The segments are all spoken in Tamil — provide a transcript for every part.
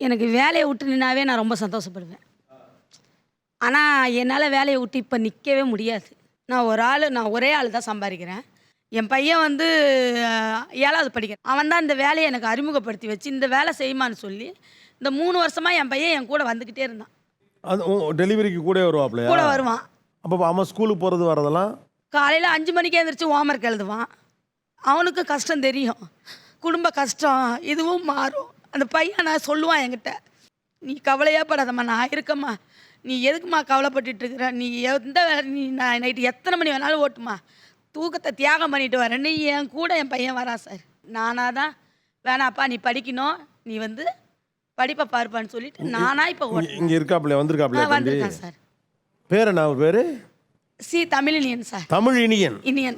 எனக்கு வேலையை விட்டு நின்னாவே நான் ரொம்ப சந்தோஷப்படுவேன். ஆனால் என்னால் வேலையை விட்டு இப்போ நிற்கவே முடியாது. நான் ஒரே ஆள் தான் சம்பாதிக்கிறேன். என் பையன் வந்து 7வது படிக்கிறான். அவன் தான் இந்த வேலையை எனக்கு அறிமுகப்படுத்தி வச்சு இந்த வேலை செய்யுமான்னு சொல்லி இந்த 3 வருஷமாக என் பையன் என் கூட வந்துக்கிட்டே இருந்தான். அது டெலிவரிக்கு கூட வருவாப்லையா? கூட வருவான். அப்போ அவன் ஸ்கூலுக்கு போகிறது வரதெல்லாம் காலையில் 5 மணிக்கே எழுந்திரிச்சு ஹோம்ஒர்க் எழுதுவான். அவனுக்கு கஷ்டம் தெரியும், குடும்ப கஷ்டம் இதுவும் மாறும். அந்த பையன் நான் சொல்லுவான் என்கிட்ட, நீ கவலையே படாதம்மா, நான் இருக்கம்மா, நீ எதுக்குமா கவலைப்பட்டுட்டு இருக்கிற, நீ எந்த வேலை நீ நான் நைட்டு எத்தனை மணி வேணாலும் ஓட்டுமா, தூக்கத்தை தியாகம் பண்ணிட்டு வரேன்னு என் கூட என் பையன் வரான் சார். நானாக தான் வேணாப்பா நீ படிக்கணும், நீ வந்து படிப்பை பார்ப்பான்னு சொல்லிட்டு நானா இப்போ இங்கே இருக்காப்லையா? வந்திருக்கேன் சார். பேர் என்ன பேர்? தமிழினியன் சார். தமிழினியன். இனியன்.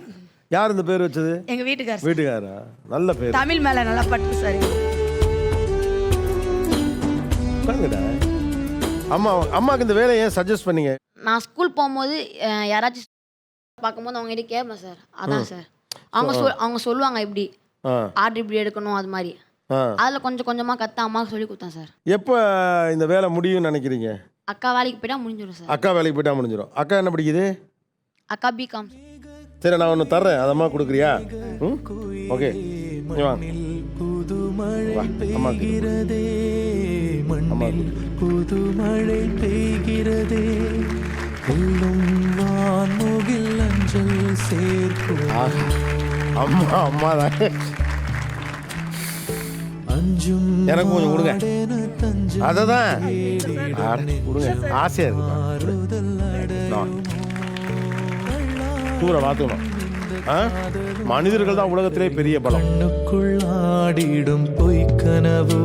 யார் இந்த பேர் வச்சது? எங்க வீட்டுக்காரர். வீட்டுக்காரா? நல்ல பேர். தமிழ் மேல நல்லா பட்டு சார். அம்மாக்கு இந்த வேலையை ஏன் சஜஸ்ட் பண்ணீங்க? நான் ஸ்கூல் போகும்போது யாராச்சும் பார்க்கும்போது அவங்க கிட்ட கேட்பேன் சார். அதான் சார் அவங்க சொல்லுவாங்க இப்படி ஆர்டர் இப்படி எடுக்கணும் அது மாதிரி. அதில் கொஞ்சம் கொஞ்சமாக கற்று அம்மாவுக்கு சொல்லி கொடுத்தேன் சார். எப்போ இந்த வேலை முடியும்னு நினைக்கிறீங்க? அக்கா வேலைக்கு போயிட்டா முடிஞ்சிடும் சார். அக்கா வேலைக்கு போயிட்டா முடிஞ்சிடும். அக்கா என்ன படிக்குது? அக்கா பிகாம். சரி, நான் ஒன்று தர்றேன், அதம்மா கொடுக்குறியா? ம், ஓகே. புதுமழை பெய்கிறதே, அம்மா அம்மா தான். எனக்கு கொஞ்சம் கொடுங்க, அதை தான் கொடுங்க, ஆசையாக இருக்கு. தூர பார்த்துக்கணும். மனிதர்கள் தான் உலகத்திலே பெரிய பலம். ஆடிடும் பொய்க்கனவோ